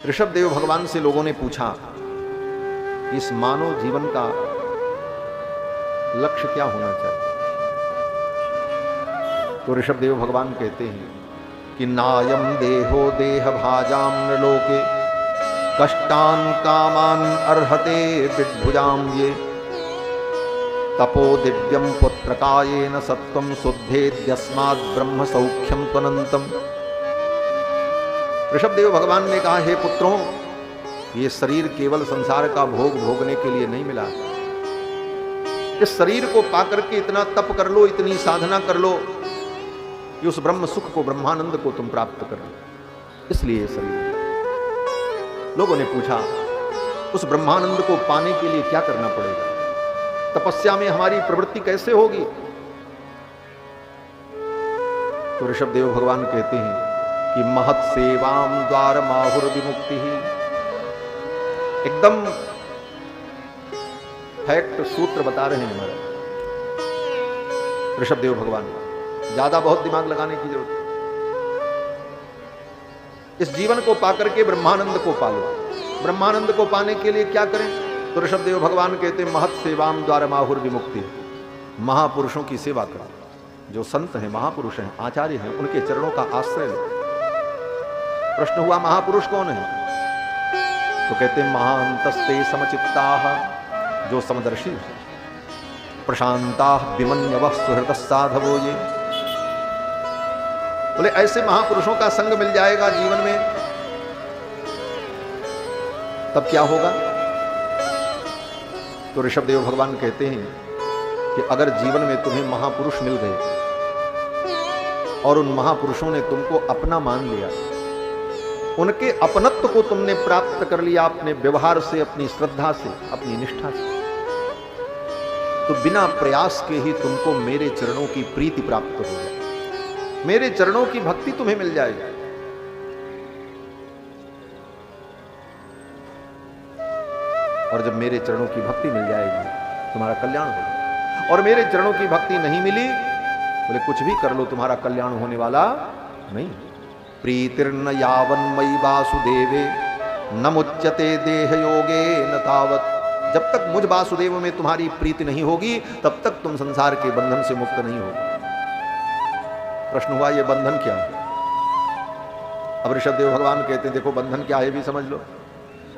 ऋषभदेव भगवान से लोगों ने पूछा, इस मानव जीवन का लक्ष्य क्या होना चाहिए? तो ऋषभदेव भगवान कहते हैं कि नायम देहो देह भाजाम न लोके कष्टान कामान अर्हते विद्भुजाम ये तपो दिव्यम पुत्रकायेन सत्वम शुद्धेद्यस्मात् ब्रह्म सौख्यम त्वनंतम। ऋषभदेव भगवान ने कहा, हे पुत्रों, ये शरीर केवल संसार का भोग भोगने के लिए नहीं मिला। इस शरीर को पाकर के इतना तप कर लो, इतनी साधना कर लो कि उस ब्रह्म सुख को, ब्रह्मानंद को तुम प्राप्त कर लो। इसलिए शरीर। लोगों ने पूछा, उस ब्रह्मानंद को पाने के लिए क्या करना पड़ेगा? तपस्या में हमारी प्रवृत्ति कैसे होगी? तो ऋषभदेव भगवान कहते हैं कि महत सेवाम द्वार माहुर विमुक्ति ही। एकदम फैक्ट सूत्र बता रहे हैं हमारे ऋषभदेव भगवान। ज्यादा बहुत दिमाग लगाने की जरूरत नहीं। इस जीवन को पाकर के ब्रह्मानंद को पालो। ब्रह्मानंद को पाने के लिए क्या करें? तो ऋषभदेव भगवान कहते हैं, महत सेवाम द्वार माहुर विमुक्ति। महापुरुषों की सेवा करो। जो संत हैं, महापुरुष हैं, आचार्य हैं, उनके चरणों का आश्रय लो। प्रश्न हुआ, महापुरुष कौन है? तो कहते हैं, महांतस्ते समचित्ताः, जो समदर्शी है, प्रशांताः विमन्यवः सुहृदः साधवो ये। बोले ऐसे महापुरुषों का संग मिल जाएगा जीवन में, तब क्या होगा? तो ऋषभदेव भगवान कहते हैं कि अगर जीवन में तुम्हें महापुरुष मिल गए और उन महापुरुषों ने तुमको अपना मान लिया, उनके अपनत्व को तुमने प्राप्त कर लिया अपने व्यवहार से, अपनी श्रद्धा से, अपनी निष्ठा से, तो बिना प्रयास के ही तुमको मेरे चरणों की प्रीति प्राप्त हो जाए, मेरे चरणों की भक्ति तुम्हें मिल जाएगी। और जब मेरे चरणों की भक्ति मिल जाएगी, तुम्हारा कल्याण होगा। और मेरे चरणों की भक्ति नहीं मिली, बोले कुछ भी कर लो, तुम्हारा कल्याण होने वाला नहीं। प्रीतिर्न यावन्मयि वासुदेवे न मुच्यते देह योगे न तावत। जब तक मुझ वासुदेव में तुम्हारी प्रीति नहीं होगी, तब तक तुम संसार के बंधन से मुक्त नहीं होगे। प्रश्न हुआ, ये बंधन क्या है? अब ऋषभदेव भगवान कहते हैं, देखो बंधन क्या है भी समझ लो।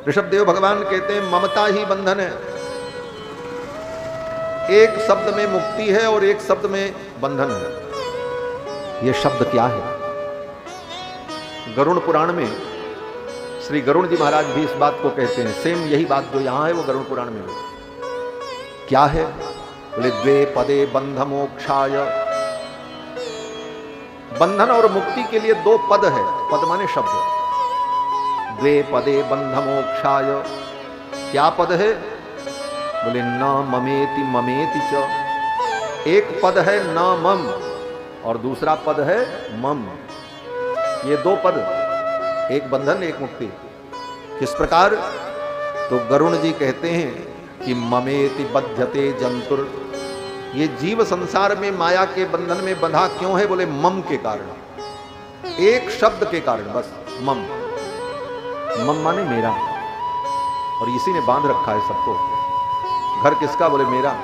ऋषभदेव भगवान कहते हैं, ममता ही बंधन है। एक शब्द में मुक्ति है और एक शब्द में बंधन है। यह शब्द क्या है? गरुड़ पुराण में श्री गरुड़ जी महाराज भी इस बात को कहते हैं। सेम यही बात जो यहां है वो गरुड़ पुराण में है। क्या है? बोले द्वे पदे बंध मोक्षाय। बंधन और मुक्ति के लिए दो पद है। पद माने शब्द। द्वे पदे बंध मोक्षाय। क्या पद है? बोले न ममेति ममेति च। एक पद है न मम और दूसरा पद है मम। ये दो पद, एक बंधन एक मुक्ति। किस प्रकार? तो गरुड़ जी कहते हैं कि ममेति बध्यते जंतुर। ये जीव संसार में माया के बंधन में बंधा क्यों है? बोले मम के कारण, एक शब्द के कारण, बस मम। मम माने मेरा, और इसी ने बांध रखा है सबको। घर किसका? बोले मेरा।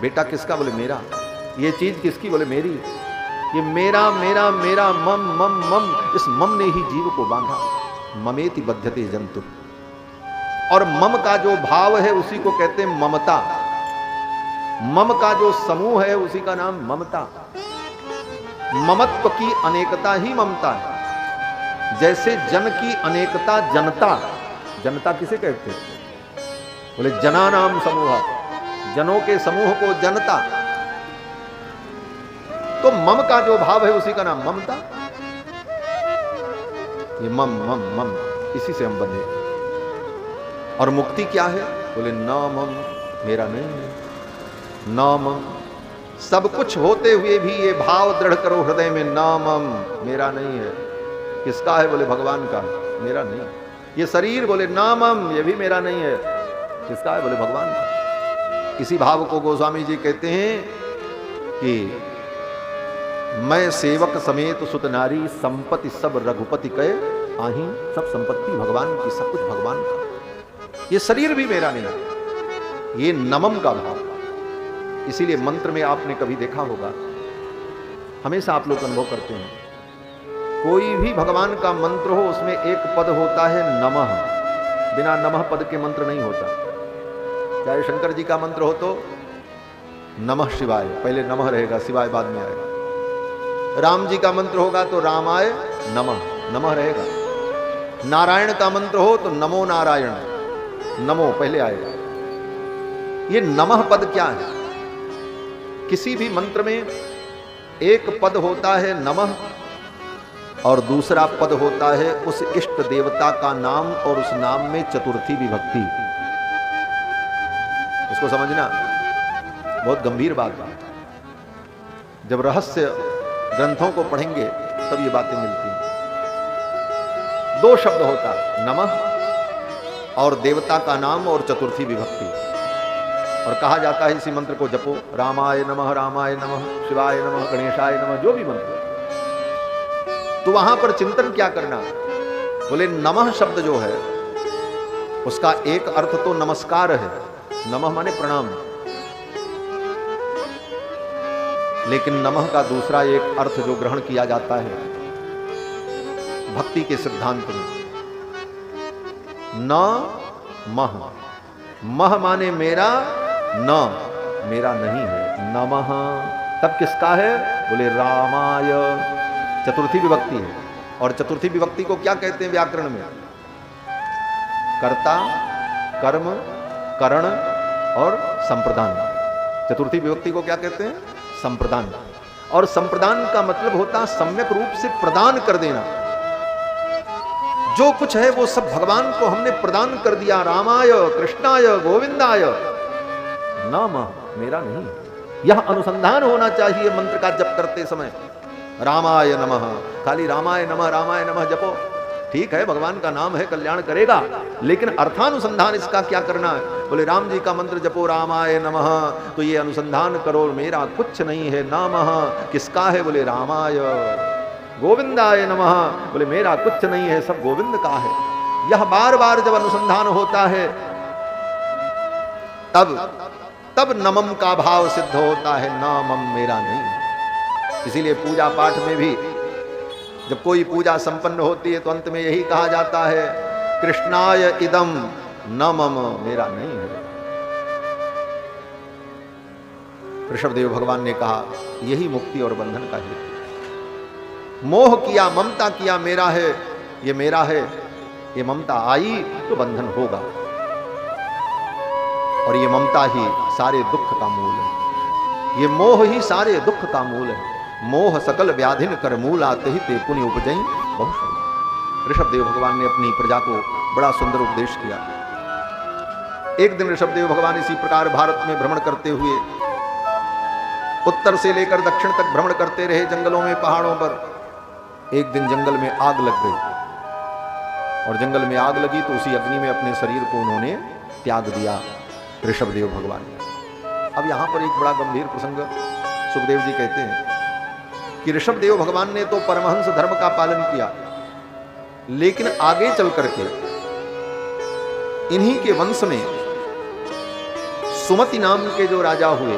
बेटा किसका? बोले मेरा। ये चीज किसकी? बोले मेरी। ये मेरा मेरा मेरा, मम मम मम, इस मम ने ही जीव को बांधा। ममेति बध्यते जंतु। और मम का जो भाव है उसी को कहते हैं ममता। मम का जो समूह है उसी का नाम ममता। ममत्व की अनेकता ही ममता है। जैसे जन की अनेकता जनता। जनता किसे कहते हैं? बोले जना नाम समूह। जनों के समूह को जनता। तो मम का जो भाव है उसी का नाम ममता। ये मम मम मम, इसी से हम बंधे। और मुक्ति क्या है? बोले न मम, मेरा नहीं है। न मम, सब कुछ होते हुए भी ये भाव दृढ़ करो हृदय में, न मम, मेरा नहीं है। किसका है? बोले भगवान का, मेरा नहीं। ये शरीर, बोले न मम, ये भी मेरा नहीं है। किसका है? बोले भगवान का। इसी भाव को गोस्वामी जी कहते हैं कि मैं सेवक समेत सुत नारी, संपत्ति सब रघुपति कहे आही, सब संपत्ति भगवान की, सब कुछ भगवान का, ये शरीर भी मेरा नहीं है। ये नमम का भाव। इसीलिए मंत्र में आपने कभी देखा होगा, हमेशा आप लोग अनुभव करते हैं, कोई भी भगवान का मंत्र हो उसमें एक पद होता है नमः। बिना नमः पद के मंत्र नहीं होता। चाहे शंकर जी का मंत्र हो तो नमः शिवाय, पहले नमः रहेगा, शिवाय बाद में आएगा। राम जी का मंत्र होगा तो रामाय नमः, नमः रहेगा। नारायण का मंत्र हो तो नमो नारायण, नमो पहले आएगा। ये नमः पद क्या है? किसी भी मंत्र में एक पद होता है नमः और दूसरा पद होता है उस इष्ट देवता का नाम, और उस नाम में चतुर्थी विभक्ति। इसको समझना बहुत गंभीर बात है। जब रहस्य ग्रंथों को पढ़ेंगे तब ये बातें मिलती हैं। दो शब्द होता है, नमः और देवता का नाम और चतुर्थी विभक्ति। और कहा जाता है इसी मंत्र को जपो, रामाय नमः, रामाय नमः, शिवाय नमः, गणेशाय नमः, जो भी मंत्र। तो वहां पर चिंतन क्या करना? बोले नमः शब्द जो है उसका एक अर्थ तो नमस्कार है, नमः माने प्रणाम, लेकिन नमः का दूसरा एक अर्थ जो ग्रहण किया जाता है भक्ति के सिद्धांत में, न मह, मह माने मेरा, न मेरा नहीं है, नमः तब किसका है? बोले रामाय, चतुर्थी विभक्ति है। और चतुर्थी विभक्ति को क्या कहते हैं व्याकरण में? कर्ता, कर्म, करण और संप्रदान। चतुर्थी विभक्ति को क्या कहते हैं? संप्रदान। और संप्रदान का मतलब होता है सम्यक रूप से प्रदान कर देना। जो कुछ है वो सब भगवान को हमने प्रदान कर दिया। रामाय, कृष्णाय, गोविंदाय, नाम मेरा नहीं। यह अनुसंधान होना चाहिए मंत्र का जप करते समय। रामाय नमः, खाली रामाय नमः जपो, ठीक है, भगवान का नाम है, कल्याण करेगा, लेकिन अर्थानुसंधान इसका क्या करना है? बोले राम जी का मंत्र जपो रामाय नमः, तो ये अनुसंधान करो मेरा कुछ नहीं है, नमः किसका है? बोले रामाय। गोविंदाय नमः, बोले मेरा कुछ नहीं है, सब गोविंद का है। यह बार बार जब अनुसंधान होता है तब नमम का भाव सिद्ध होता है, नामम मेरा नहीं। इसीलिए पूजा पाठ में भी जब कोई पूजा संपन्न होती है तो अंत में यही कहा जाता है, कृष्णाय इदम न मम, मेरा नहीं है। ऋषभदेव भगवान ने कहा यही मुक्ति और बंधन का हेतु। मोह किया, ममता किया, मेरा है, ये मेरा है, ये ममता आई तो बंधन होगा, और ये ममता ही सारे दुख का मूल है, ये मोह ही सारे दुख का मूल है। मोह सकल व्याधिन कर मूल आते ही ते पुण्य उपजई बहुत। ऋषभदेव भगवान ने अपनी प्रजा को बड़ा सुंदर उपदेश किया। एक दिन ऋषभदेव भगवान इसी प्रकार भारत में भ्रमण करते हुए उत्तर से लेकर दक्षिण तक भ्रमण करते रहे, जंगलों में, पहाड़ों पर। एक दिन जंगल में आग लग गई, और जंगल में आग लगी तो उसी अग्नि में अपने शरीर को उन्होंने त्याग दिया ऋषभदेव भगवान। अब यहां पर एक बड़ा गंभीर प्रसंग सुखदेव जी कहते हैं कि ऋषभदेव भगवान ने तो परमहंस धर्म का पालन किया, लेकिन आगे चल करके इन्हीं के वंश में सुमति नाम के जो राजा हुए,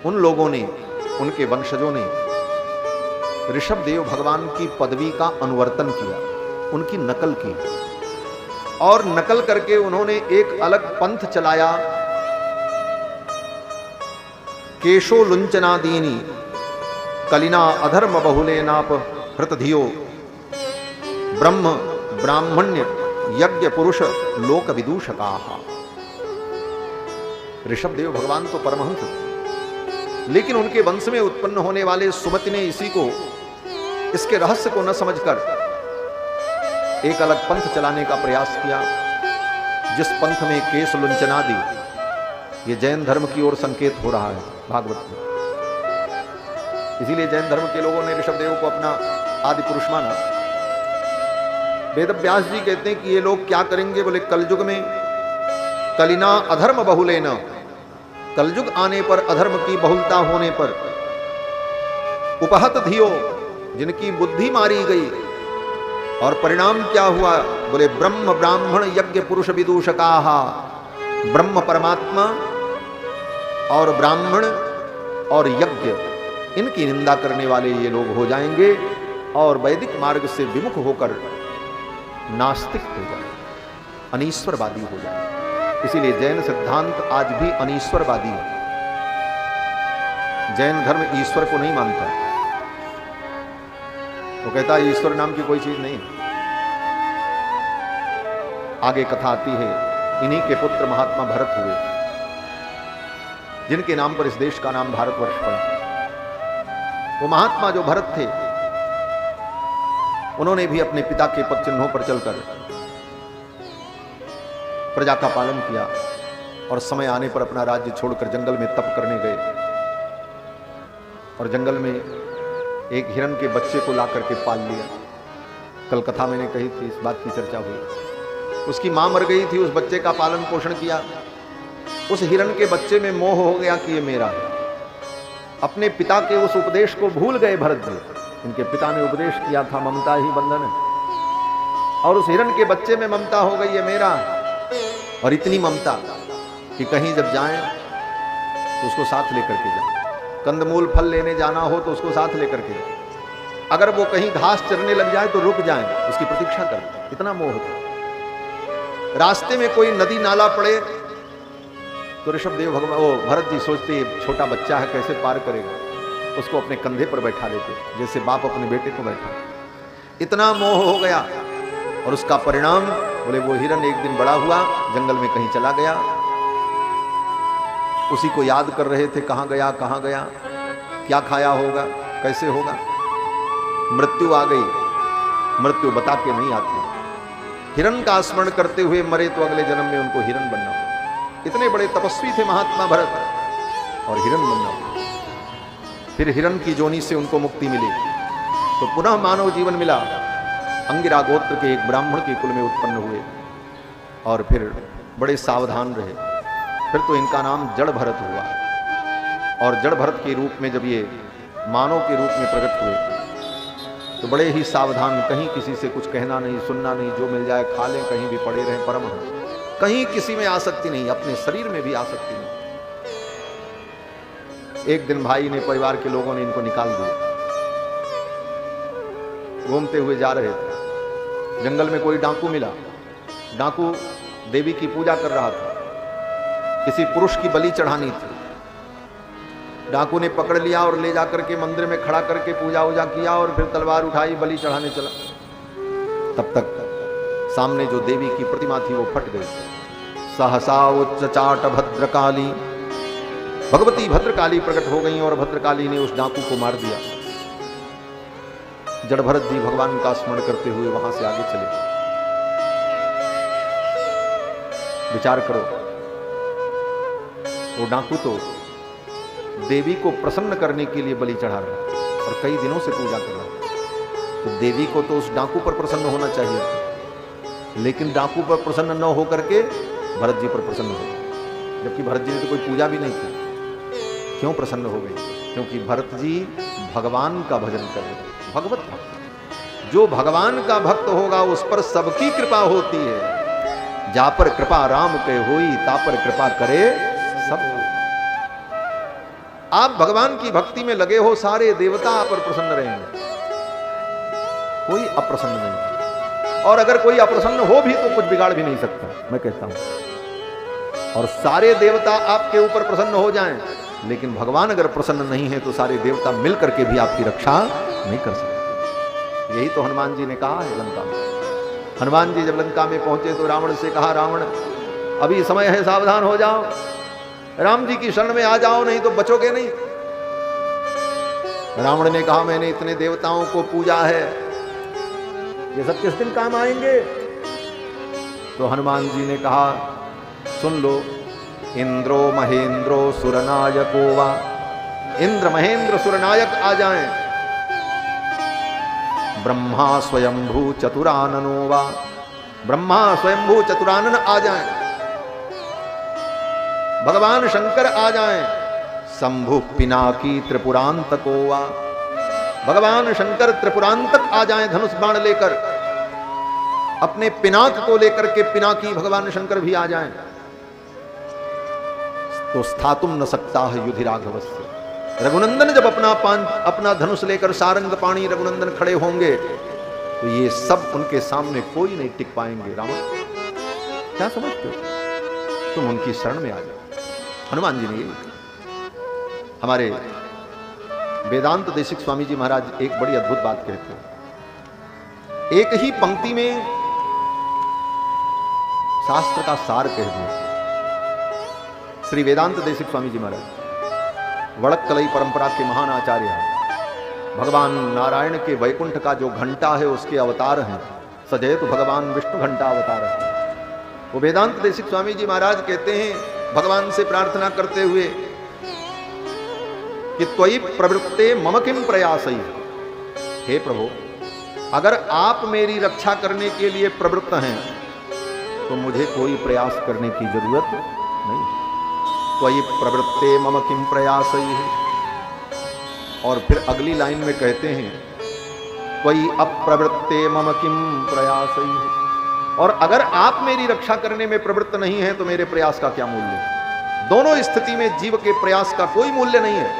उन लोगों ने, उनके वंशजों ने ऋषभदेव भगवान की पदवी का अनुवर्तन किया, उनकी नकल की, और नकल करके उन्होंने एक अलग पंथ चलाया। केशो लुंचनादीनी कलिना अधर्म बहुले नाप हृतधियो ब्रह्म ब्राह्मण्य यज्ञ पुरुष लोक विदूषका। ऋषभदेव भगवान तो परमहंस थे, लेकिन उनके वंश में उत्पन्न होने वाले सुमति ने इसी को, इसके रहस्य को न समझकर एक अलग पंथ चलाने का प्रयास किया, जिस पंथ में केश लुंचनादि, ये जैन धर्म की ओर संकेत हो रहा है भागवत में। इसीलिए जैन धर्म के लोगों ने ऋषभदेव को अपना आदि पुरुष माना। वेदव्यास जी कहते हैं कि ये लोग क्या करेंगे? बोले कलयुग में कलिना अधर्म बहुलेन, कलयुग आने पर, अधर्म की बहुलता होने पर, उपहत धियो, जिनकी बुद्धि मारी गई। और परिणाम क्या हुआ? बोले ब्रह्म ब्राह्मण यज्ञ पुरुष विदूषकाहा, ब्रह्म परमात्मा और ब्राह्मण और यज्ञ, इनकी निंदा करने वाले ये लोग हो जाएंगे और वैदिक मार्ग से विमुख होकर नास्तिक हो जाए, अनीश्वरवादी हो जाए। इसीलिए जैन सिद्धांत आज भी अनीश्वरवादी है। जैन धर्म ईश्वर को नहीं मानता। वो कहता है ईश्वर नाम की कोई चीज नहीं। आगे कथा आती है, इन्हीं के पुत्र महात्मा भरत हुए, जिनके नाम पर इस देश का नाम भारतवर्ष पड़ा। वो महात्मा जो भरत थे, उन्होंने भी अपने पिता के पद चिन्हों पर चलकर प्रजा का पालन किया और समय आने पर अपना राज्य छोड़कर जंगल में तप करने गए। और जंगल में एक हिरण के बच्चे को ला करके पाल लिया। कल कथा मैंने कही थी, इस बात की चर्चा हुई। उसकी मां मर गई थी, उस बच्चे का पालन पोषण किया। उस हिरण के बच्चे में मोह हो गया कि ये मेरा है। अपने पिता के उस उपदेश को भूल गए भरत जी। इनके पिता ने उपदेश किया था ममता ही बंधन है, और उस हिरण के बच्चे में ममता हो गई, ये मेरा है। और इतनी ममता कि कहीं जब जाएं तो उसको साथ लेकर के जाएं, कंदमूल फल लेने जाना हो तो उसको साथ लेकर के जाएं, अगर वो कहीं घास चरने लग जाए तो रुक जाएं, उसकी प्रतीक्षा करें। इतना मोह था। रास्ते में कोई नदी नाला पड़े तो ऋषभदेव भगवान, ओ भरत जी सोचते छोटा बच्चा है कैसे पार करेगा, उसको अपने कंधे पर बैठा लेते, जैसे बाप अपने बेटे को बैठा। इतना मोह हो गया और उसका परिणाम, बोले वो हिरण एक दिन बड़ा हुआ, जंगल में कहीं चला गया, उसी को याद कर रहे थे, कहाँ गया कहाँ गया, क्या खाया होगा, कैसे होगा। मृत्यु आ गई, मृत्यु बता के नहीं आती। हिरण का स्मरण करते हुए मरे तो अगले जन्म में उनको हिरण बनना हो। इतने बड़े तपस्वी थे महात्मा भरत, और हिरण बनना हो। फिर हिरण की जोनी से उनको मुक्ति मिली तो पुनः मानव जीवन मिला। अंगिरा गोत्र के एक ब्राह्मण के कुल में उत्पन्न हुए और फिर बड़े सावधान रहे। फिर तो इनका नाम जड़ भरत हुआ, और जड़ भरत के रूप में जब ये मानव के रूप में प्रकट हुए तो बड़े ही सावधान, कहीं किसी से कुछ कहना नहीं, सुनना नहीं, जो मिल जाए खा लें, कहीं भी पड़े रहें, परमहंस, कहीं किसी में आसक्ति नहीं, अपने शरीर में भी आसक्ति नहीं। एक दिन भाई ने, परिवार के लोगों ने इनको निकाल दिया। घूमते हुए जा रहे थे, जंगल में कोई डाकू मिला। डाकू देवी की पूजा कर रहा था, किसी पुरुष की बलि चढ़ानी थी। डाकू ने पकड़ लिया और ले जाकर के मंदिर में खड़ा करके पूजा वूजा किया और फिर तलवार उठाई, बलि चढ़ाने चला। तब तक सामने जो देवी की प्रतिमा थी वो फट गई। सहसा उच्चाट भद्रकाली, भगवती भद्रकाली प्रकट हो गई और भद्रकाली ने उस डाकू को मार दिया। जड़ भरत जी भगवान का स्मरण करते हुए वहां से आगे चले। विचार करो, वो डाकू तो देवी को प्रसन्न करने के लिए बलि चढ़ा रहा और कई दिनों से पूजा कर रहा, तो देवी को तो उस डाकू पर प्रसन्न होना चाहिए, लेकिन डाकू पर प्रसन्न न होकर के भरत जी पर प्रसन्न हो, जबकि भरत जी ने तो कोई पूजा भी नहीं की। क्यों प्रसन्न हो गई? क्योंकि भरत जी भगवान का भजन कर रहे, भगवत भक्त। जो भगवान का भक्त होगा उस पर सबकी कृपा होती है। जा पर कृपा राम के होई, ता पर कृपा करे सब। आप भगवान की भक्ति में लगे हो, सारे देवता आप पर प्रसन्न रहेंगे, कोई अप्रसन्न नहीं। और अगर कोई अप्रसन्न हो भी तो कुछ बिगाड़ भी नहीं सकता, मैं कहता हूं। और सारे देवता आपके ऊपर प्रसन्न हो जाएं, लेकिन भगवान अगर प्रसन्न नहीं है तो सारे देवता मिलकर के भी आपकी रक्षा नहीं कर सकते। यही तो हनुमान जी ने कहा है लंका में। हनुमान जी जब लंका में पहुंचे तो रावण से कहा, रावण अभी समय है, सावधान हो जाओ, राम जी की शरण में आ जाओ, नहीं तो बचोगे नहीं। रावण ने कहा, मैंने इतने देवताओं को पूजा है, ये सब किस दिन काम आएंगे? तो हनुमान जी ने कहा, सुन लो, इंद्रो महेंद्रो सुरनायको वा, इंद्र महेंद्र सुरनायक आ जाएं, ब्रह्मा स्वयंभू चतुराननो वा, ब्रह्मा स्वयंभू चतुरानन आ जाएं, भगवान शंकर आ जाएं, शंभु पिनाकी त्रिपुरांतको वा, भगवान शंकर त्रिपुरांतक आ जाएं धनुष बाण लेकर, अपने पिनाक को लेकर के पिनाकी भगवान शंकर भी आ जाएं, तो स्थातुम न सकता है युधि राघवस्य। रघुनंदन जब अपना धनुष लेकर सारंग पाणी रघुनंदन खड़े होंगे तो ये सब उनके सामने कोई नहीं टिक पाएंगे। रावण क्या समझते हो, तुम उनकी शरण में आ जाओ। हनुमान जी ने, हमारे वेदांत देशिक स्वामी जी महाराज एक बड़ी अद्भुत बात कहते हैं, एक ही पंक्ति में शास्त्र का सार कह दिया। श्री वेदांत देशिक स्वामी जी महाराज वड़क्कलई परंपरा के महान आचार्य हैं। भगवान नारायण के वैकुंठ का जो घंटा है उसके अवतार हैं, सजयतु भगवान विष्णु घंटा अवतार है। वो वेदांत देशिक स्वामी जी महाराज कहते हैं भगवान से प्रार्थना करते हुए कि त्वयि प्रवृत्ते मम किम प्रयासई, हे प्रभु अगर आप मेरी रक्षा करने के लिए प्रवृत्त हैं तो मुझे कोई प्रयास करने की जरूरत नहीं। त्वयि प्रवृत्ते मम किम प्रयासई, और फिर अगली लाइन में कहते हैं त्वयि अप्रवृत्ते मम किम प्रयासई, और अगर आप मेरी रक्षा करने में प्रवृत्त नहीं हैं तो मेरे प्रयास का क्या मूल्य। दोनों स्थिति में जीव के प्रयास का कोई मूल्य नहीं है।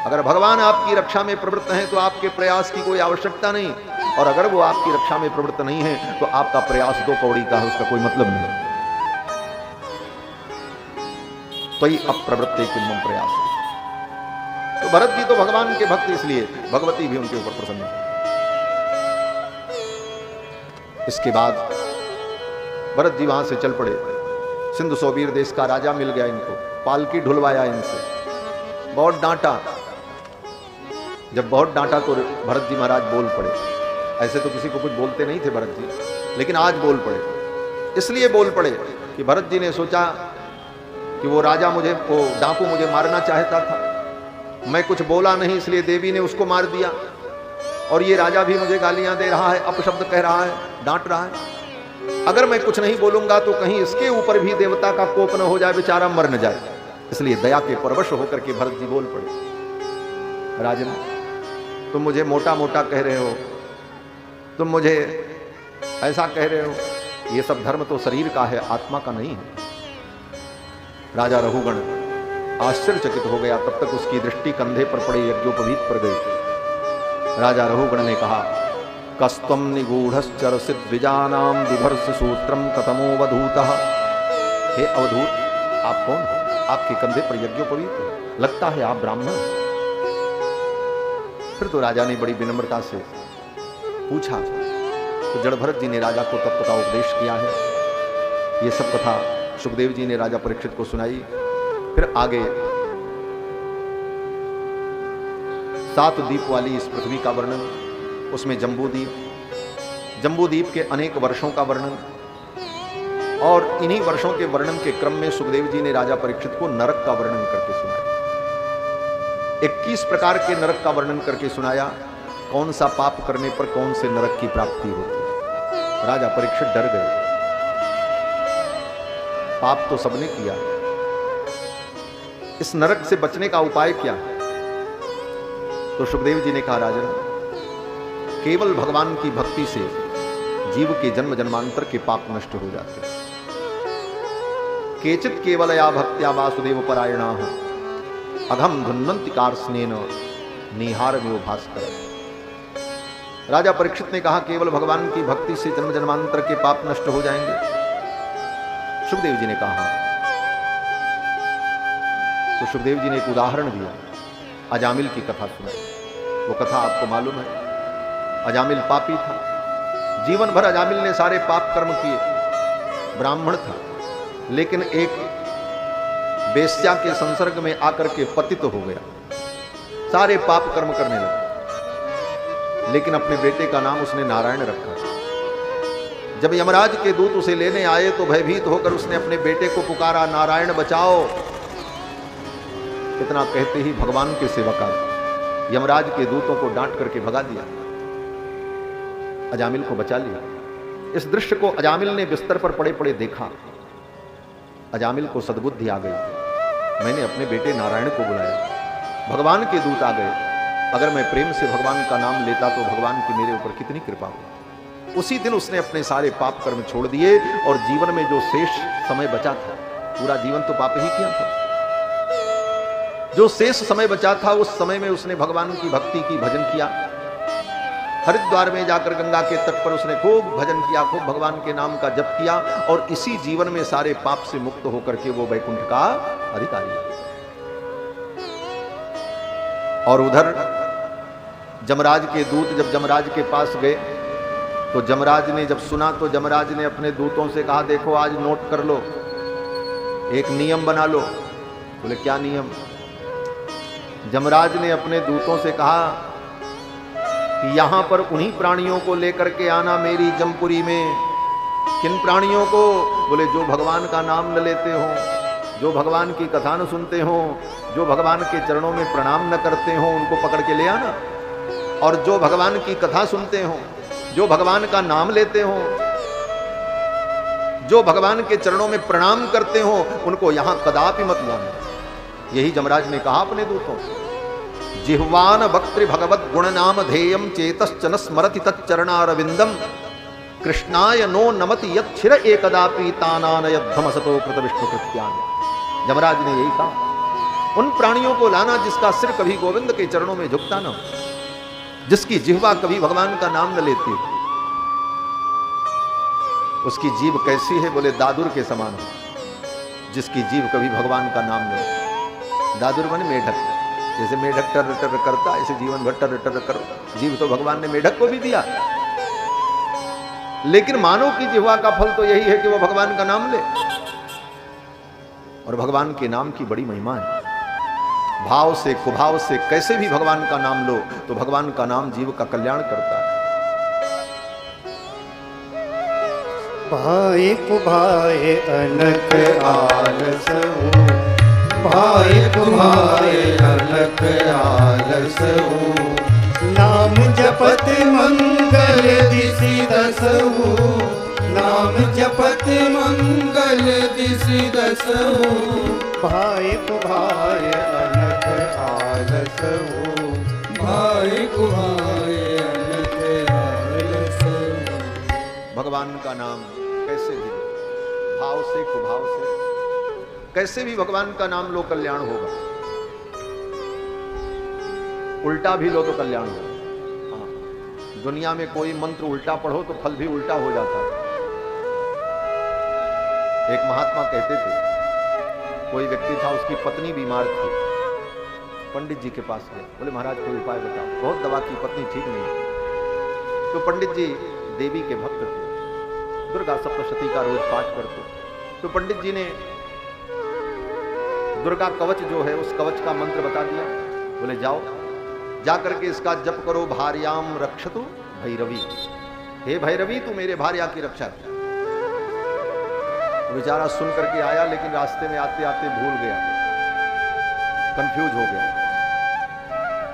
अगर भगवान आपकी रक्षा में प्रवृत्त हैं तो आपके प्रयास की कोई आवश्यकता नहीं, और अगर वो आपकी रक्षा में प्रवृत्त नहीं है तो आपका प्रयास दो कौड़ी का है, उसका कोई मतलब नहीं। तो ही अप्रवृत्ते किम प्रयास। तो भरत जी तो भगवान के भक्त, इसलिए भगवती भी उनके ऊपर प्रसन्न है। इसके बाद भरत जी वहां से चल पड़े। सिंधु सोबीर देश का राजा मिल गया इनको, पालकी ढुलवाया इनसे, बहुत डांटा। जब बहुत डांटा तो भरत जी महाराज बोल पड़े। ऐसे तो किसी को कुछ बोलते नहीं थे भरत जी, लेकिन आज बोल पड़े। इसलिए बोल पड़े कि भरत जी ने सोचा कि वो राजा मुझे, वो डाकू मुझे मारना चाहता था, मैं कुछ बोला नहीं इसलिए देवी ने उसको मार दिया, और ये राजा भी मुझे गालियां दे रहा है, अपशब्द कह रहा है, डांट रहा है। अगर मैं कुछ नहीं बोलूंगा तो कहीं इसके ऊपर भी देवता का कोप न हो जाए, बेचारा मर न जाए। इसलिए दया के परवश होकर के भरत जी बोल पड़े, राजन तुम मुझे मोटा मोटा कह रहे हो, तुम मुझे ऐसा कह रहे हो, ये सब धर्म तो शरीर का है, आत्मा का नहीं है। राजा रघुगण आश्चर्यचकित हो गया। तब तक उसकी दृष्टि कंधे पर पड़े यज्ञोपवीत पर गई। राजा रघुगण ने कहा, कस्तम निगूढ़श्चरसित द्विजानाम बिभर्ष सूत्रम कतमोवधूतः। हे अवधूत, आप कौन हो? आपके कंधे पर यज्ञोपवीत, लगता है आप ब्राह्मण। फिर तो राजा ने बड़ी विनम्रता से पूछा। तो जड़ भरत जी ने राजा को तत्व का उपदेश किया है। ये सब कथा सुखदेव जी ने राजा परीक्षित को सुनाई। फिर आगे 7 द्वीप वाली इस पृथ्वी का वर्णन, उसमें जम्बूद्वीप के अनेक वर्षों का वर्णन, और इन्हीं वर्षों के वर्णन के क्रम में सुखदेव जी ने राजा परीक्षित को नरक का वर्णन करके सुनाया। 21 प्रकार के नरक का वर्णन करके सुनाया, कौन सा पाप करने पर कौन से नरक की प्राप्ति होती है। राजा परीक्षित डर गए, पाप तो सबने किया, इस नरक से बचने का उपाय क्या है? तो सुखदेव जी ने कहा, राजन केवल भगवान की भक्ति से जीव के जन्म जन्मांतर के पाप नष्ट हो जाते हैं। केचित केवलया भक्त्या वासुदेव परायणा अघम धुन्वंति कार्ष्णेन निहारमेव भास्कर। राजा परीक्षित ने कहा, केवल भगवान की भक्ति से जन्म जन्मांतर के पाप नष्ट हो जाएंगे? सुखदेव जी ने कहा। तो सुखदेव जी ने एक उदाहरण दिया, अजामिल की कथा सुनाई। वो कथा आपको मालूम है, अजामिल पापी था, जीवन भर अजामिल ने सारे पाप कर्म किए, ब्राह्मण था, लेकिन एक वेश्या के संसर्ग में आकर के पतित हो गया, सारे पाप कर्म करने लगा। लेकिन अपने बेटे का नाम उसने नारायण रखा। जब यमराज के दूत उसे लेने आए तो भयभीत होकर उसने अपने बेटे को पुकारा, नारायण बचाओ। इतना कहते ही भगवान के सेवक आए, यमराज के दूतों को डांट करके भगा दिया, अजामिल को बचा लिया। इस दृश्य को अजामिल ने बिस्तर पर पड़े पड़े देखा। अजामिल को सद्बुद्धि आ गई, मैंने अपने बेटे नारायण को बुलाया, भगवान के दूत आ गए, अगर मैं प्रेम से भगवान का नाम लेता तो भगवान की मेरे ऊपर कितनी कृपा हो। उसी दिन उसने अपने सारे पाप कर्म छोड़ दिए और जीवन में जो शेष समय बचा था, पूरा जीवन तो पाप ही किया था, जो शेष समय बचा था उस समय में उसने भगवान की भक्ति की, भजन किया। हरिद्वार में जाकर गंगा के तट पर उसने खूब भजन किया, खूब भगवान के नाम का जप किया और इसी जीवन में सारे पाप से मुक्त होकर के वो वैकुंठ का अधिकारी है। और उधर जमराज के दूत जब जमराज के पास गए तो जमराज ने जब सुना तो जमराज ने अपने दूतों से कहा, देखो आज नोट कर लो, एक नियम बना लो। बोले क्या नियम? जमराज ने अपने दूतों से कहा कि यहां पर उन्हीं प्राणियों को लेकर के आना मेरी जमपुरी में। किन प्राणियों को? बोले जो भगवान का नाम न लेते हो, जो भगवान की कथा न सुनते हो, जो भगवान के चरणों में प्रणाम न करते हो, उनको पकड़ के ले आना। और जो भगवान की कथा सुनते हो, जो भगवान का नाम लेते हो, जो भगवान के चरणों में प्रणाम करते हो, उनको यहां कदापि मत लाना। यही जमराज ने कहा अपने दूतों से। जिह्वान वक्त्र भगवत गुण नाम धेयम चेतश्चन स्मरति तच्चरणारविंदम कृष्णाय नो नमति यच्छिर एकदापि तानानयध्वमसतो कृत विष्णु कृत्यान। जमराज ने यही कहा, उन प्राणियों को लाना जिसका सिर कभी गोविंद के चरणों में झुकता न, जिसकी जिह्वा कभी भगवान का नाम न लेती। उसकी जीभ कैसी है? बोले दादुर के समान है, जिसकी जीभ कभी भगवान का नाम न ले। दादुर माने मेढक, जैसे मेढक टर टर करता ऐसे जीवन भर टर टर करो। जीव तो भगवान ने मेढक को भी दिया, लेकिन मानव की जिह्वा का फल तो यही है कि वो भगवान का नाम ले। और भगवान के नाम की बड़ी महिमा है। भाव से कुभाव से कैसे भी भगवान का नाम लो तो भगवान का नाम जीव का कल्याण करता है। भाई कुभाए अनक आलस, भाई कुभाए अनक आलस, नाम जपत मंगल दिसि दसहु, नाम जपत मंगल दिसि दसहु, भाई कुभाए अनक आलस, भाई कुभाए अनक आलस। भगवान का नाम कैसे भी भाव से कुभाव से कैसे भी भगवान का नाम लो, कल्याण होगा। उल्टा भी लो तो कल्याण होगा। हाँ, दुनिया में कोई मंत्र उल्टा पढ़ो तो फल भी उल्टा हो जाता है। एक महात्मा कहते थे, कोई व्यक्ति था, उसकी पत्नी बीमार थी, पंडित जी के पास गए। बोले महाराज कोई उपाय बताओ, बहुत दवा की, पत्नी ठीक नहीं। तो पंडित जी देवी के भक्त थे, दुर्गा सप्तशती का रोज पाठ करते। तो पंडित जी ने दुर्गा कवच जो है उस कवच का मंत्र बता दिया। बोले जाओ, जाकर के इसका जप करो, भार्याम रक्षतु भैरवी, हे भैरवी तू मेरे भार्या की रक्षा कर। बेचारा सुन करके आया, लेकिन रास्ते में आते आते भूल गया, कंफ्यूज हो गया।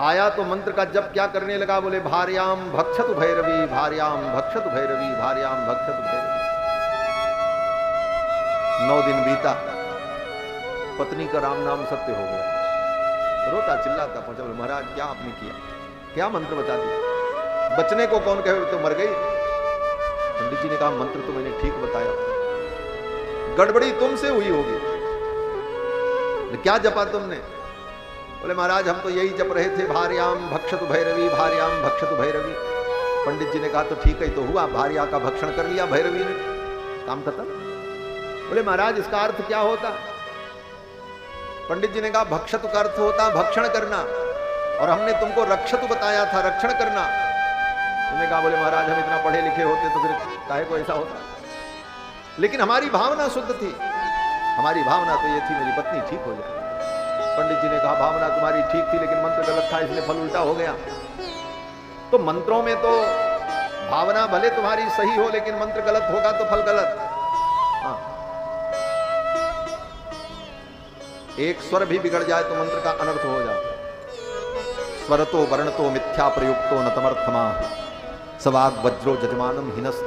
आया तो मंत्र का जप क्या करने लगा? बोले भार्याम भक्षतु भैरवी, भार्याम भक्षतु भैरवी, भार्याम भक्षतु भैरवी। 9 दिन बीता, पत्नी का राम नाम सत्य हो गया। रोता चिल्लाता पहुंचा, बोले महाराज क्या आपने किया, क्या मंत्र बता दिया? बचने को कौन कहे, तो मर गई। पंडित जी ने कहा मंत्र तो मैंने ठीक बताया, गड़बड़ी तुमसे हुई होगी। क्या जपा तुमने? बोले महाराज हम तो यही जप रहे थे, भार्याम भक्षतु भैरवी, भार्याम भक्षतु भैरवी। पंडित जी ने कहा तो ठीक है, तो हुआ, भार्या का भक्षण कर लिया भैरवी ने, काम खत्म। बोले महाराज इसका अर्थ क्या होता? पंडित जी ने कहा भक्षतु का अर्थ होता भक्षण करना, और हमने तुमको रक्षतु बताया था, रक्षण करना। तुमने कहा बोले महाराज हम इतना पढ़े लिखे होते तो फिर काहे को ऐसा होता। लेकिन हमारी भावना शुद्ध थी, हमारी भावना तो ये थी मेरी पत्नी ठीक हो जाए। पंडित जी ने कहा भावना तुम्हारी ठीक थी, लेकिन मंत्र गलत था, इसलिए फल उल्टा हो गया। तो मंत्रों में तो भावना भले तुम्हारी सही हो, लेकिन मंत्र गलत होगा तो फल गलत। हाँ, एक स्वर भी बिगड़ जाए तो मंत्र का अनर्थ हो जाता। स्वरतो वर्णतो मिथ्या प्रयुक्तो न तमर्थमा, सवाग वज्रो जजमानम हिनस्त,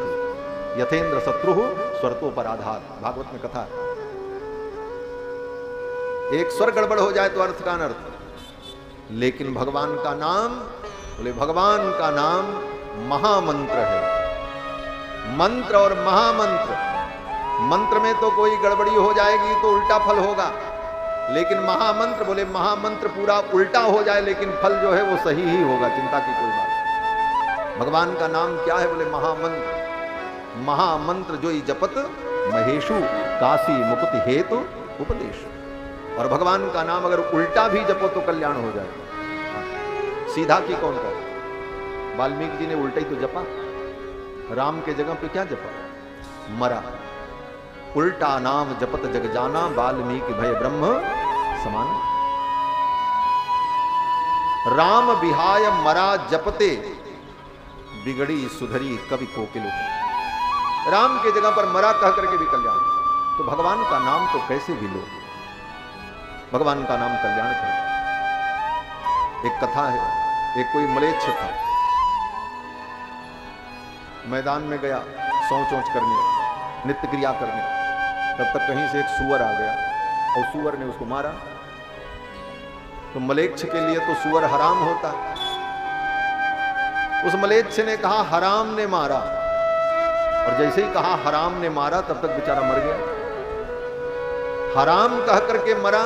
यथेन्द्र शत्रु स्वरतो पर आधार। भागवत में कथा है, एक स्वर गड़बड़ हो जाए तो अर्थ का अनर्थ। लेकिन भगवान का नाम, बोले भगवान का नाम महामंत्र है। मंत्र और महामंत्र, मंत्र में तो कोई गड़बड़ी हो जाएगी तो उल्टा फल होगा, लेकिन महामंत्र, बोले महामंत्र पूरा उल्टा हो जाए लेकिन फल जो है वो सही ही होगा, चिंता की कोई बात नहीं। भगवान का नाम क्या है? बोले महामंत्र। महामंत्र जो ही जपत महेशु काशी मुक्ति हेतु उपदेश। और भगवान का नाम अगर उल्टा भी जपो तो कल्याण हो जाए। सीधा की कौन करे? वाल्मीकि जी ने उल्टा ही तो जपा, राम के जगह पे क्या जपा? मरा। उल्टा नाम जपत जग जाना, वाल्मीकि भय ब्रह्म समान। राम बिहाय मरा जपते, बिगड़ी सुधरी कवि कोकिल। राम के जगह पर मरा कह करके भी कल्याण। तो भगवान का नाम तो कैसे भी लो, भगवान का नाम कल्याण करे। एक कथा है, एक कोई म्लेच्छ था, मैदान में गया सोच ओच करने, नित्य क्रिया करने। तब तक कहीं से एक सूअर आ गया और सूअर ने उसको मारा। तो म्लेच्छ के लिए तो सूअर हराम होता। उस म्लेच्छ ने कहा हराम ने मारा, और जैसे ही कहा हराम ने मारा तब तक बेचारा मर गया। हराम कह करके मरा,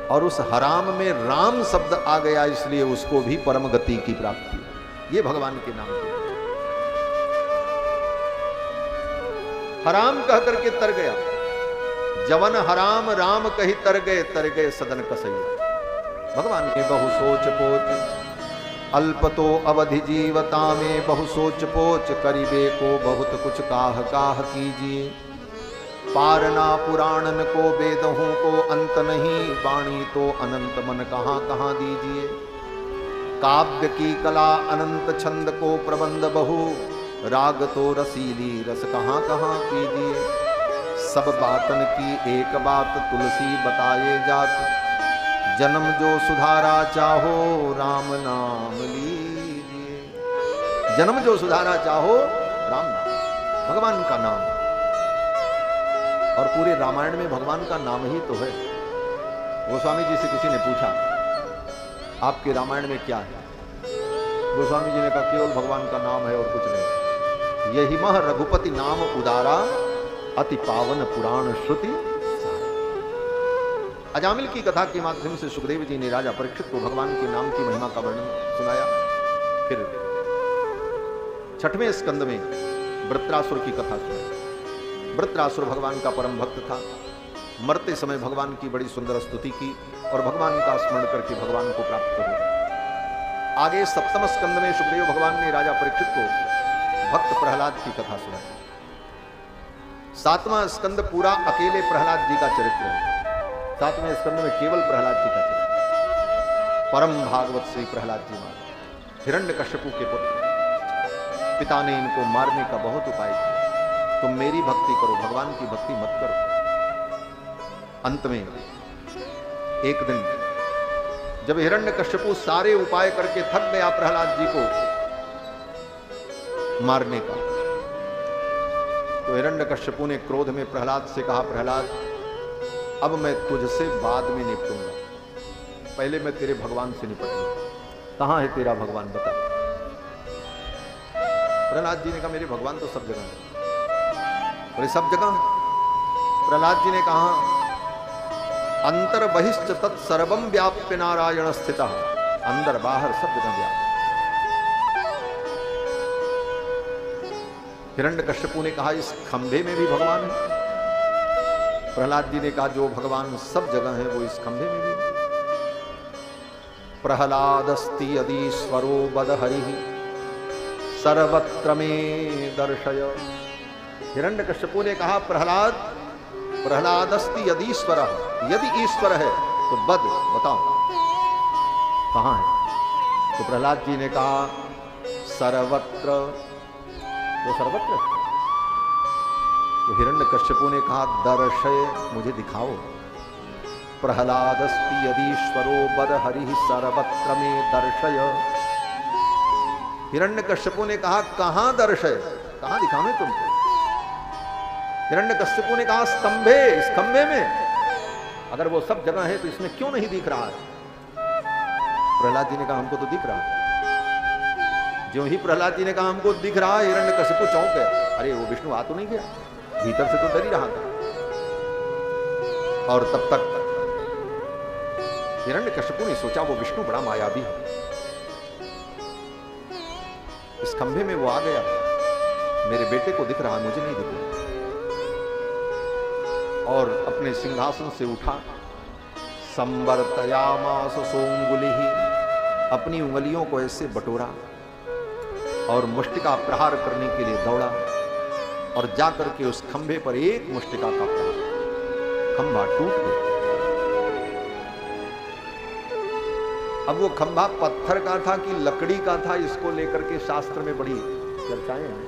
और उस हराम में राम शब्द आ गया, इसलिए उसको भी परम गति की प्राप्ति। ये भगवान के नाम के। हराम कह करके तर गया, जवन हराम राम कही तर गए सदन कसैया। भगवान के बहु सोच पोच, अल्प तो अवधि जीवता में बहु सोच पोच, करीबे को बहुत कुछ काह काह कीजिए। पारना पुराणन को वेदों को अंत नहीं, वाणी तो अनंत मन कहाँ कहाँ दीजिए। काव्य की कला अनंत छंद को प्रबंध बहु, राग तो रसीली रस कहाँ कहाँ कीजिए। सब बातन की एक बात तुलसी बताए जात, जन्म जो सुधारा चाहो राम नाम लीजिए। जन्म जो सुधारा चाहो राम नाम, भगवान का नाम। और पूरे रामायण में भगवान का नाम ही तो है। गोस्वामी जी से किसी ने पूछा आपके रामायण में क्या है? गोस्वामी जी ने कहा केवल भगवान का नाम है और कुछ नहीं। यही मह रघुपति नाम उदारा, अति पावन पुराण श्रुति। अजामिल की कथा के माध्यम से सुखदेव जी ने राजा परीक्षित को भगवान के नाम की महिमा का वर्णन सुनाया। फिर 6वें स्कंद में वृत्रासुर की कथा सुनाई। वृत्रासुर भगवान का परम भक्त था। मरते समय भगवान की बड़ी सुंदर स्तुति की और भगवान का स्मरण करके भगवान को प्राप्त हुआ। आगे 7वें स्कंद में सुखदेव भगवान ने राजा परीक्षित को भक्त प्रहलाद की कथा सुनाई। 7वां स्कंद पूरा अकेले प्रहलाद जी का चरित्र है। 7वें स्कंद में केवल प्रहलाद जी का चरित्र। परम भागवत श्री प्रहलाद जी महाराज हिरण्यकश्यपु के पुत्र, पिता ने इनको मारने का बहुत उपाय किया। तुम मेरी भक्ति करो, भगवान की भक्ति मत करो। अंत में एक दिन जब हिरण्यकश्यपु सारे उपाय करके थक गया प्रहलाद जी को मारने का, तो हिरण्यकश्यपु ने क्रोध में प्रहलाद से कहा प्रहलाद अब मैं तुझसे बाद में निपटूंगा, पहले मैं तेरे भगवान से निपटूंगा। कहां है तेरा भगवान बता। प्रहलाद जी ने कहा मेरे भगवान तो सब जगह है। बोले सब जगह? प्रहलाद जी ने कहा अंतर बहिश्च तत्सर्वम व्याप्य नारायण स्थितः, अंदर बाहर सब जगह व्याप्त। हिरण्यकश्यपु ने कहा इस खंभे में भी भगवान है। प्रहलाद जी ने कहा जो भगवान सब जगह है वो इस खंभे में भी है। प्रहलादस्ति यदीश्वरो बदहरि सर्वत्र में दर्शय। हिरण्यकश्यपु ने कहा प्रहलादस्ति यदीश्वर, यदि ईश्वर है तो बद बताओ कहां है। तो प्रहलाद जी ने कहा सर्वत्र, वो सर्वत्र। तो हिरण्यकश्यपु ने कहा दर्शय, मुझे दिखाओ। प्रहलादस्ति यदीश्वरो बदहरि सर्वत्र में दर्शय। हिरण्यकश्यपु ने कहा कहां दर्शय, कहां दिखाऊं तुमको। हिरण्यकश्यपु ने कहा स्तंभे, इस खंभे में। अगर वो सब जगह है तो इसमें क्यों नहीं दिख रहा है। प्रहलाद जी ने कहा हमको तो दिख रहा है। जो ही प्रहलाद जी ने कहा हमको दिख रहा है, हिरण्यकशिपु चौंक गया। अरे वो विष्णु आ तो नहीं गया, भीतर से तो डर ही रहा था। और तब तक हिरण्यकशिपु ने सोचा वो विष्णु बड़ा मायावी है, इस खंभे में वो आ गया, मेरे बेटे को दिख रहा, मुझे नहीं दिख रहा। और अपने सिंहासन से उठा, संवर्तयामास सोंगुलिहि, अपनी उंगलियों को ऐसे बटोरा और मुष्टिका प्रहार करने के लिए दौड़ा और जाकर के उस खंभे पर एक मुष्टिका का प्रहार, खंभा टूट गया। अब वो खंभा पत्थर का था कि लकड़ी का था, इसको लेकर के शास्त्र में बड़ी चर्चाएं हैं।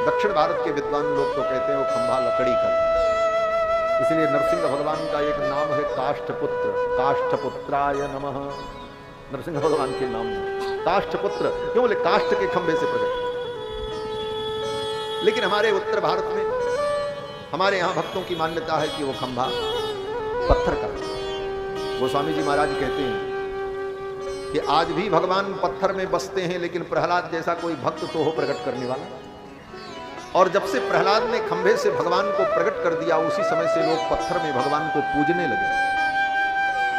दक्षिण भारत के विद्वान लोग तो कहते हैं वो खंभा लकड़ी का था, इसलिए नरसिंह भगवान का एक नाम है काष्ठपुत्र, काष्ठपुत्राय नमः। नरसिंह भगवान के नाम में काष्ठपुत्र क्यों बोले? काष्ठ के खंभे से प्रकट। लेकिन हमारे उत्तर भारत में, हमारे यहां भक्तों की मान्यता है कि वो खंभा पत्थर का। गोस्वामी जी महाराज कहते हैं कि आज भी भगवान पत्थर में बसते हैं, लेकिन प्रहलाद जैसा कोई भक्त तो हो प्रकट करने वाला। और जब से प्रहलाद ने खंभे से भगवान को प्रकट कर दिया, उसी समय से लोग पत्थर में भगवान को पूजने लगे,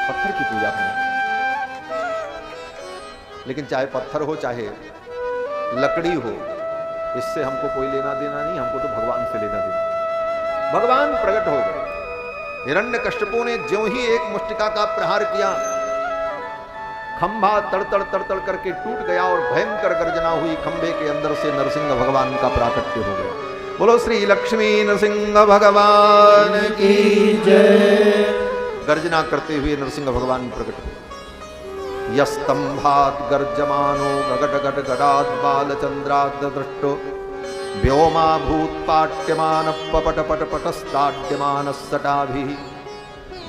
पत्थर की पूजा करने। लेकिन चाहे पत्थर हो चाहे लकड़ी हो, इससे हमको कोई लेना देना नहीं, हमको तो भगवान से लेना देना। भगवान प्रकट हो गए। हिरण्यकश्यपु ने ज्यों ही एक मुष्टिका का प्रहार किया, खंभा तड़तड़ तड़तड़ करके टूट गया और भयंकर गर्जना हुई। खंभे के अंदर से नरसिंह भगवान का प्राकट्य हो गया। बोलो श्री लक्ष्मी नरसिंह भगवान की जय। गर्जना करते हुए नरसिंह भगवान प्रकट हुए। यस्तंभात गर्जमानो गगट गट गडाद बालचंद्राद दृष्टो व्योमा भूत पाट्यमान पपट पट पटस्ताड्यमान सटाभिः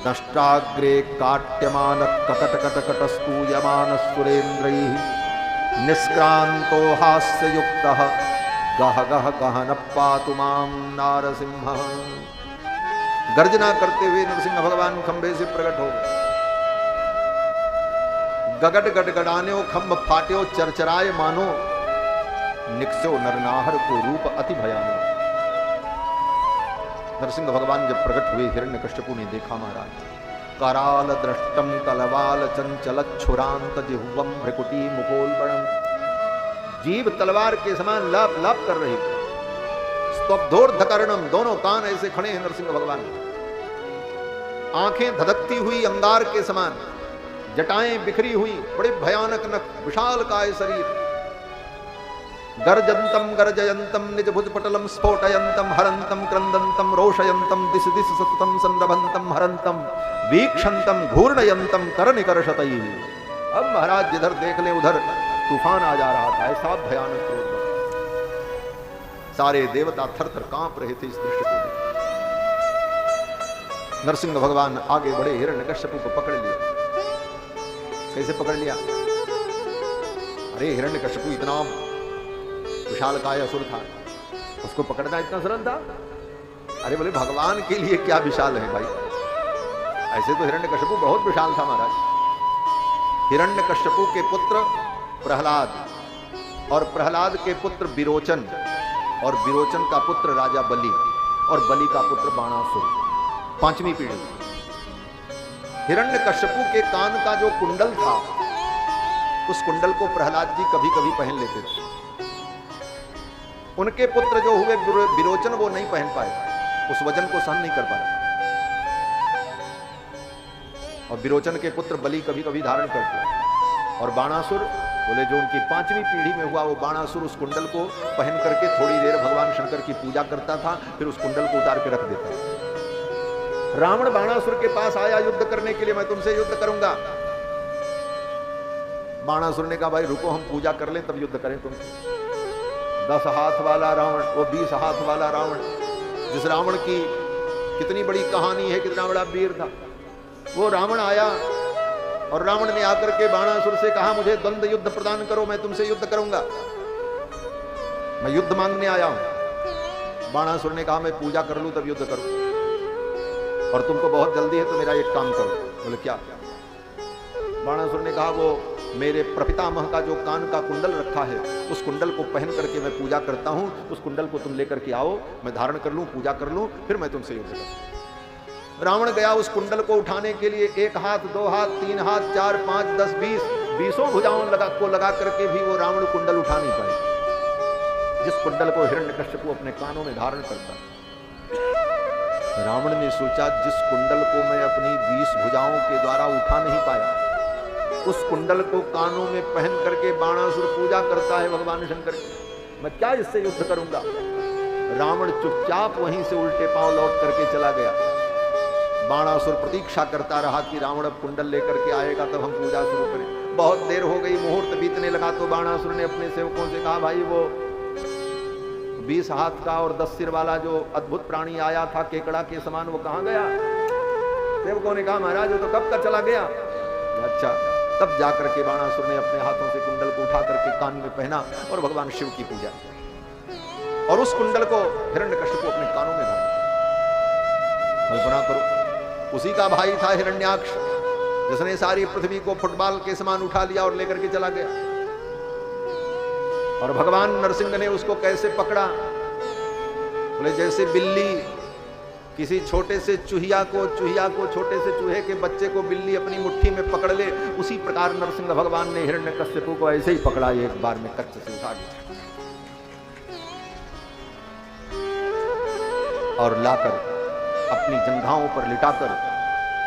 नष्टाग्रे काट्यमान कटट कट कटस्तूयमान सुरेन्द्रैः निष्क्रांतो हास्ययुक्तः गह गह गहन पातु मां नारसिंहः। गर्जना करते हुए नरसिंह भगवान खंभे से प्रकट हो गए। गगट गडगडान्यो खंभ फाट्यो चरचराय मानो निक्सो नरनाहर को रूप अति भयानो। नरसिंह भगवान जब प्रकट हुए, हिरण्यकश्यपु ने देखा महाराज, कराल दृष्टम कलवाल चंचल छुरांत जिह्वम भ्रकुटी मुकोलबणम, जीव तलवार के समान लाप लाप कर रही, स्तब्धोर्धकर्णम, दोनों कान ऐसे खड़े हैं नरसिंह भगवान, आंखें धधकती हुई अंगार के समान, जटाएं बिखरी हुई, बड़े भयानक नख, विशाल काय शरीर, गर्जंतम गर्जयंतम निज भुज पटलम स्फोटयंतम हरंतम क्रंदंतम रोषयंतम दिश दिश सततम संरभंतम हरंतम वीक्षंतम घूर्णयंतम करनिकर्षतैः। अब महाराज जिधर देख ले उधर तूफान आ जा रहा था, ऐसा भयानक क्रोध। सारे देवता थर थर कांप रहे थे इस दृश्य को देख। नरसिंह भगवान आगे बढ़े, हिरण्यकश्यपु को पकड़ लिया। कैसे पकड़ लिया? अरे हिरण्यकश्यपु इतना विशाल काय असुर था, उसको पकड़ना इतना सरल था? अरे बोले भगवान के लिए क्या विशाल है भाई, ऐसे तो हिरण्यकश्यपु बहुत विशाल था महाराज। हिरण्यकश्यपु के पुत्र प्रहलाद और प्रहलाद के पुत्र विरोचन और विरोचन का पुत्र राजा बलि और बलि का पुत्र बाणासुर, पांचवी पीढ़ी। हिरण्यकश्यपु के कान का जो कुंडल था, उस कुंडल को प्रहलाद जी कभी कभी पहन लेते थे। उनके पुत्र जो हुए विरोचन, वो नहीं पहन पाए, उस वजन को सहन नहीं कर पाए। और विरोचन के पुत्र बलि कभी कभी धारण करते। और बाणासुर बोले जो उनकी पांचवी पीढ़ी में हुआ, वो बाणासुर उस कुंडल को पहन करके थोड़ी देर भगवान शंकर की पूजा करता था, फिर उस कुंडल को उतार के रख देता था। रावण बाणासुर के पास आया युद्ध करने के लिए, मैं तुमसे युद्ध करूंगा। बाणासुर ने कहा भाई रुको, हम पूजा कर लें तब युद्ध करें तुमसे। 10 हाथ वाला रावण, वो 20 हाथ वाला रावण, जिस रावण की कितनी बड़ी कहानी है, कितना बड़ा वीर था। वो रावण आया और रावण ने आकर के बाणासुर से कहा मुझे द्वंद्व युद्ध प्रदान करो, मैं तुमसे युद्ध करूंगा, मैं युद्ध मांगने आया हूं। बाणासुर ने कहा मैं पूजा कर लूं तब युद्ध करूं, और तुमको बहुत जल्दी है तो मेरा एक काम करो। बोले क्या? बाणासुर ने कहा वो मेरे प्रपितामह का जो कान का कुंडल रखा है उस कुंडल को पहन करके मैं पूजा करता हूं, उस कुंडल को तुम लेकर के आओ, मैं धारण कर लूं, पूजा कर लूं, फिर मैं तुमसे युद्ध करूं। रावण गया उस कुंडल को उठाने के लिए, 1 हाथ 2 हाथ 3 हाथ 4 5 10 20 भुजाओं लगा करके भी वो रावण कुंडल उठा नहीं पाए, जिस कुंडल को हिरण्यकश्यप अपने कानों में धारण करता। रावण ने सोचा जिस कुंडल को मैं अपनी 20 भुजाओं के द्वारा उठा नहीं पाया, उस कुंडल को कानों में पहन करके बाणासुर पूजा करता है भगवान शंकर की, मैं क्या इससे युद्ध करूंगा। रावण चुपचाप वहीं से उल्टे पांव लौट करके चला गया। बाणासुर प्रतीक्षा करता रहा कि रावण अब कुंडल लेकर के आएगा तब हम पूजा शुरू करें। बहुत देर हो गई, मुहूर्त बीतने लगा तो बाणासुर ने अपने सेवकों से कहा, भाई वो 20 हाथ का और 10 सिर वाला जो अद्भुत प्राणी आया था केकड़ा के समान, वो कहां गया। सेवकों ने कहा, महाराज वो तो कब का चला गया। अच्छा, तब जाकर के बाणासुर ने अपने हाथों से कुंडल को उठा करके कान में पहना और भगवान शिव की पूजा की, और उस कुंडल को हिरण्यकश्यप को अपने कानों में धारण। कल्पना करो, उसी का भाई था हिरण्याक्ष, जिसने सारी पृथ्वी को फुटबॉल के समान उठा लिया और लेकर के चला गया। और भगवान नरसिंह ने उसको कैसे पकड़ा, बोले जैसे बिल्ली किसी छोटे से चूहिया को छोटे से चूहे के बच्चे को बिल्ली अपनी मुट्ठी में पकड़ ले, उसी प्रकार नरसिंह भगवान ने हिरण्यकश्यप को ऐसे ही पकड़ा, एक बार में कच्च से उठा दिया और लाकर अपनी जंघाओं पर लिटाकर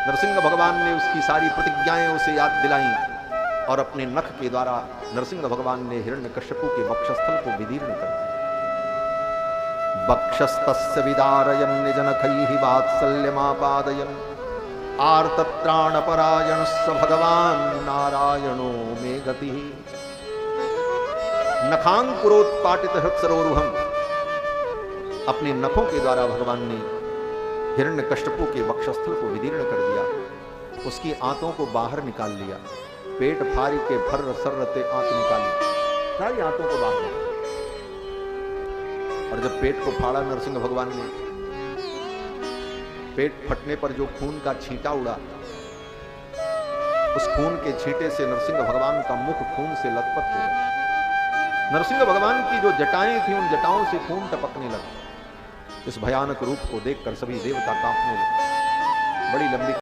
नरसिंह भगवान ने उसकी सारी प्रतिज्ञाएं उसे याद दिलाई, और अपने नख के द्वारा नरसिंह भगवान ने हिरण्यकश्यप के वक्षस्थल को विदीर्ण कर दिया। वक्षस्तस्य विदारयन् निजनखैः वात्सल्यमापादयन् आर्तत्राणपरायणस्य भगवान् नारायणो मे गतिः। नखांकुरोत्पाटित हृत्सरोरुहम्, अपने नखों के द्वारा भगवान ने हिरण्यकश्यप के वक्षस्थल को विदीर्ण कर दिया, उसकी आंतों को बाहर निकाल लिया, पेट फाड़ी के भर्र सर्रते आंत निकाली, सारी आंतों को बाहर निकाला। और जब पेट को फाड़ा नरसिंह भगवान ने, पेट फटने पर जो खून का छींटा उड़ा, उस खून के छींटे से नरसिंह भगवान का मुख खून से लथपथ हो गया। नरसिंह भगवान की जो जटाएं थी, उन जटाओं से खून टपकने लगा। इस भयानक रूप को देखकर सभी देवता कांपने लगे। बड़ी लंबी